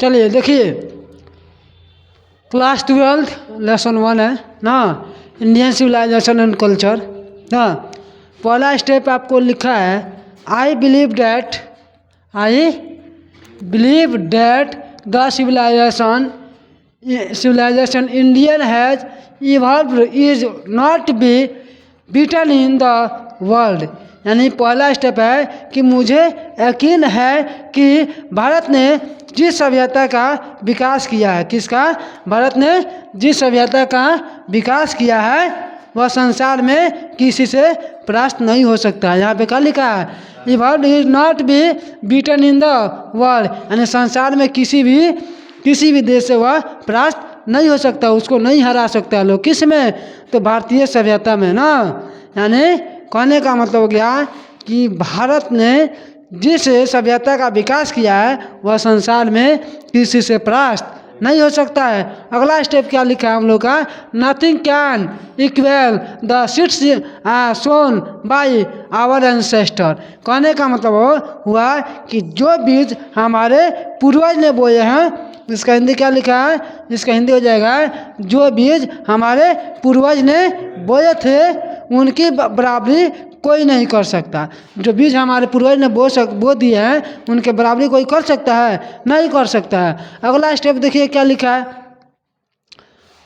चलिए देखिए, class 12 lesson 1 है ना, इंडियन सिविलाइजेशन एंड कल्चर ना। पहला स्टेप आपको लिखा है I believe that the civilization Indian has evolved is not be beaten in the world। यानी पहला स्टेप है कि मुझे यकीन है कि भारत ने जिस सभ्यता का विकास किया है, किसका, भारत ने जिस सभ्यता का विकास किया है वह संसार में किसी से परास्त नहीं हो सकता। यहाँ पे क्या लिखा है, evolve is not be beaten in the world, यानी संसार में किसी भी देश से वह परास्त नहीं हो सकता, उसको नहीं हरा सकता लोग। किस में, तो भारतीय सभ्यता में ना। यानी कहने का मतलब हो गया कि भारत ने जिस सभ्यता का विकास किया है वह संसार में किसी से परास्त नहीं हो सकता है। अगला स्टेप क्या लिखा है हम लोग का, nothing can equal the seeds sown by our ancestor. कहने का मतलब हुआ कि जो बीज हमारे पूर्वज ने बोए हैं, इसका हिंदी क्या लिखा है, इसका हिंदी हो जाएगा जो बीज हमारे पूर्वज ने बोए थे उनकी बराबरी कोई नहीं कर सकता। जो बीज हमारे पूर्वज ने बो दिए हैं उनके बराबरी कोई कर सकता है, नहीं कर सकता है। अगला स्टेप देखिए क्या लिखा है,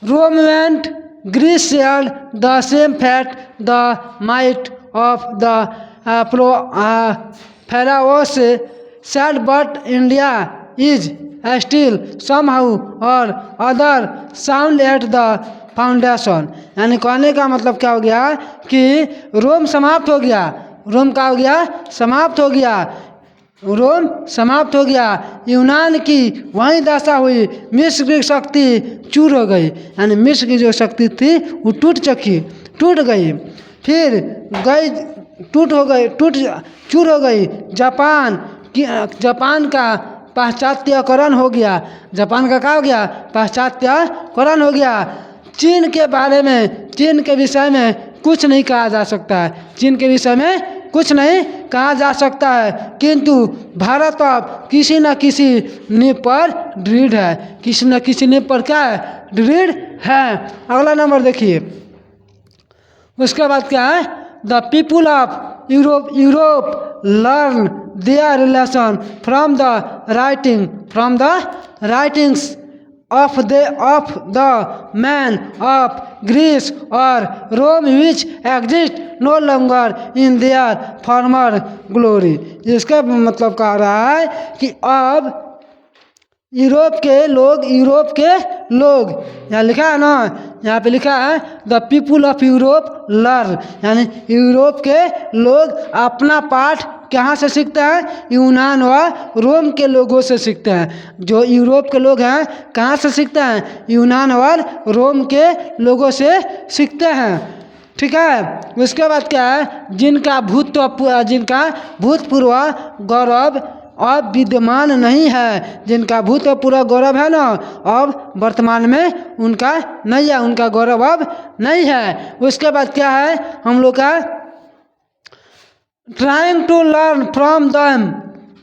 Rome and Greece shared the same fate the might of the pharaohs said but India is still somehow or other sound at the foundation. यानी कहने का मतलब क्या हो गया कि रोम समाप्त हो गया, रोम का हो गया समाप्त हो गया, रोम समाप्त हो गया, यूनान की वही दशा हुई, मिस्र की शक्ति चूर हो गई। यानी मिस्र की जो शक्ति थी वो टूट गई, फिर गई चूर हो गई। जापान का पाश्चात्यकरण हो गया, जापान का क्या हो गया, पाश्चात्यकरण हो गया। चीन के बारे में, चीन के विषय में कुछ नहीं कहा जा सकता है, चीन के विषय में कुछ नहीं कहा जा सकता है, किंतु भारत अब किसी न किसी नींव पर दृढ़ है, किसी न किसी नींव पर क्या है, दृढ़ है। अगला नंबर देखिए, उसके बाद क्या है, the people of Europe learn their relation from the writings of the man of Greece or Rome which exist no longer in their former glory। इसका मतलब कह रहा है कि अब यूरोप के लोग यहाँ लिखा है ना, यहाँ पे लिखा है the people of Europe learn, यानी यूरोप के लोग अपना पाठ कहाँ से सीखते हैं, यूनान व रोम के लोगों से सीखते हैं। जो यूरोप के लोग हैं कहाँ से सीखते हैं, यूनान और रोम के लोगों से सीखते हैं। ठीक है, उसके बाद क्या है, जिनका भूतपूर्व गौरव अब विद्यमान नहीं है, जिनका भूतपूर्व गौरव है ना अब वर्तमान में उनका नहीं है, उनका गौरव अब नहीं है। उसके बाद क्या है हम लोग का, trying to learn from them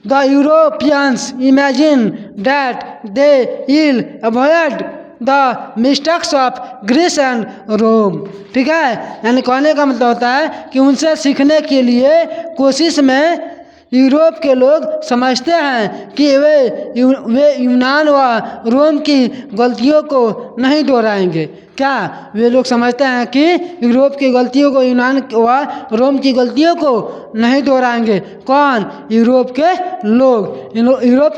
the Europeans imagine that they will avoid the mistakes of Greece and Rome। ठीक है, यानी कहने का मतलब होता है कि उनसे सीखने के लिए कोशिश में यूरोप के लोग समझते हैं कि वे यूनान व रोम की गलतियों को नहीं दोहराएंगे। क्या वे लोग समझते हैं कि यूरोप की गलतियों को, यूनान व रोम की गलतियों को नहीं दोहराएंगे? कौन? यूरोप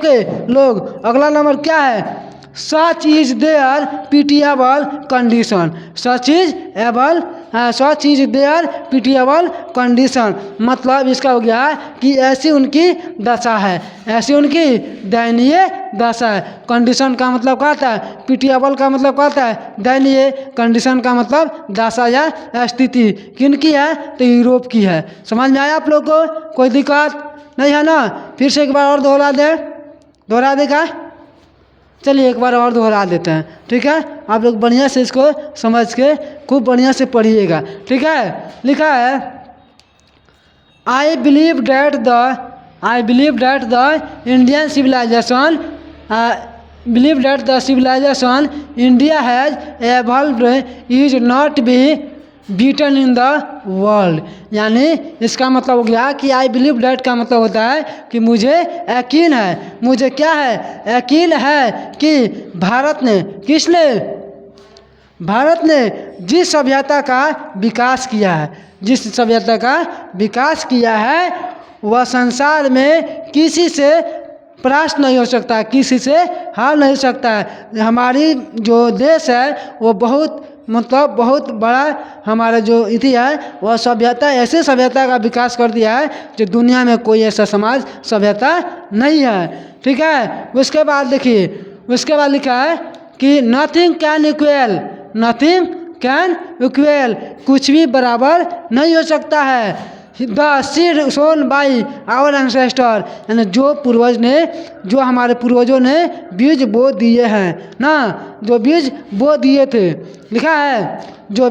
के लोग। अगला नंबर क्या है, such is their pitiable condition. Such is their pitiable condition, मतलब इसका हो गया कि ऐसी उनकी दशा है, ऐसी उनकी दयनीय दशा है। कंडीशन का मतलब क्या होता है, पिटिएबल का मतलब क्या होता है, दयनीय, कंडीशन का मतलब दशा या स्थिति। किनकी है, तो यूरोप की है। समझ में आया आप लोग को, कोई दिक्कत नहीं है ना? फिर से एक बार और दोहरा देगा। चलिए एक बार और दोहरा देते हैं, ठीक है? आप लोग बढ़िया से इसको समझ के खूब बढ़िया से पढ़िएगा, ठीक है? लिखा है I believe that the Indian civilisation believe that the civilization India has evolved is not be beaten in the world। यानी इसका मतलब हो गया कि आई बिलीव डैट का मतलब होता है कि मुझे यकीन है, मुझे क्या है, यकीन है कि भारत ने जिस सभ्यता का विकास किया है, जिस सभ्यता का विकास किया है वह संसार में किसी से परास्त नहीं हो सकता, किसी से हार नहीं सकता है। हमारी जो देश है वो बहुत बड़ा हमारा जो इतिहास है वह सभ्यता, ऐसे सभ्यता का विकास कर दिया है जो दुनिया में कोई ऐसा समाज सभ्यता नहीं है। ठीक है, उसके बाद देखिए, उसके बाद लिखा है कि नथिंग कैन इक्वल, कुछ भी बराबर नहीं हो सकता है। The seed sown by our ancestor, यानी जो हमारे पूर्वजों ने बीज बो दिए हैं ना, जो बीज बो दिए थे, लिखा है जो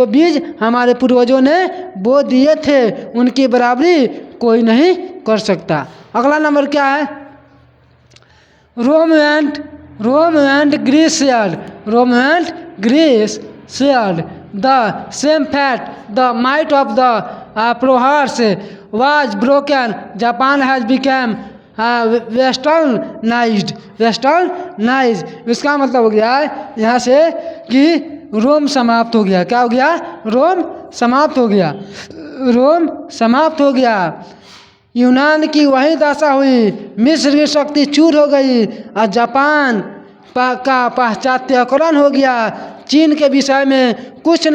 बीज हमारे पूर्वजों ने बो दिए थे उनकी बराबरी कोई नहीं कर सकता। अगला नंबर क्या है, Rome and Greece shared the same fate, the might of the Prohars was broken, Japan has become westernized। इसका मतलब हो गया है यहाँ से कि रोम समाप्त हो गया। क्या हो गया, रोम समाप्त हो गया। यूनान की वही दशा हुई, मिस्र की शक्ति चूर हो गई और जापान का पाश्चात्यकरण हो गया। चीन के विषय में कुछ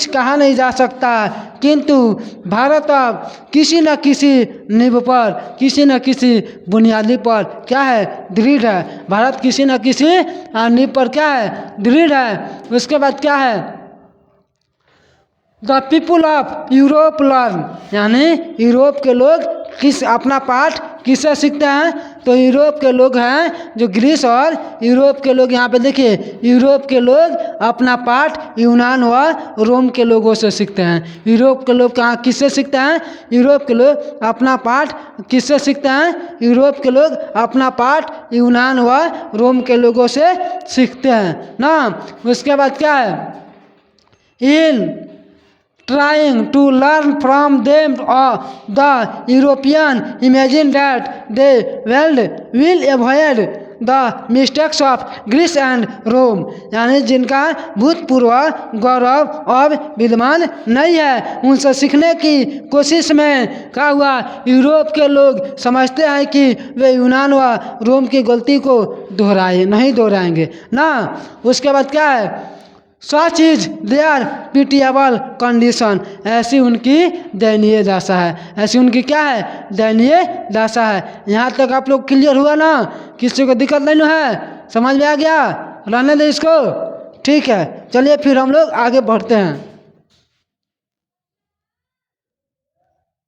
कहा नहीं जा सकता, किंतु भारत अब किसी न किसी नींव पर, किसी न किसी बुनियादी पर क्या है, दृढ़ है। भारत किसी न किसी नींव पर क्या है, दृढ़ है। उसके बाद क्या है, the people of Europe learn, यानी यूरोप के लोग अपना पाठ किससे सीखते हैं, तो यूरोप के लोग हैं जो ग्रीस और यूरोप के लोग, यहाँ पे देखिए यूरोप के लोग अपना पाठ यूनान व रोम के लोगों से सीखते हैं। यूरोप के लोग कहाँ किससे सीखते हैं, यूरोप के लोग अपना पाठ किससे सीखते हैं, यूरोप के लोग अपना पाठ यूनान व रोम के लोगों से सीखते हैं ना। उसके बाद क्या है, इन trying to learn from them the European imagine that the world will avoid the mistakes of Greece and Rome, यानी जिनका भूतपूर्व गौरव अब विद्यमान नहीं है उनसे सीखने की कोशिश में क्या हुआ, यूरोप के लोग समझते हैं कि वे यूनान व रोम की गलती को नहीं दोहराएंगे ना। उसके बाद क्या है, such is their pitiable condition, ऐसी उनकी दयनीय दशा है, ऐसी उनकी क्या है, दयनीय दशा है। यहाँ तक आप लोग क्लियर हुआ ना, किसी को दिक्कत नहीं है, समझ में आ गया, रहने दे इसको। ठीक है, चलिए फिर हम लोग आगे बढ़ते हैं।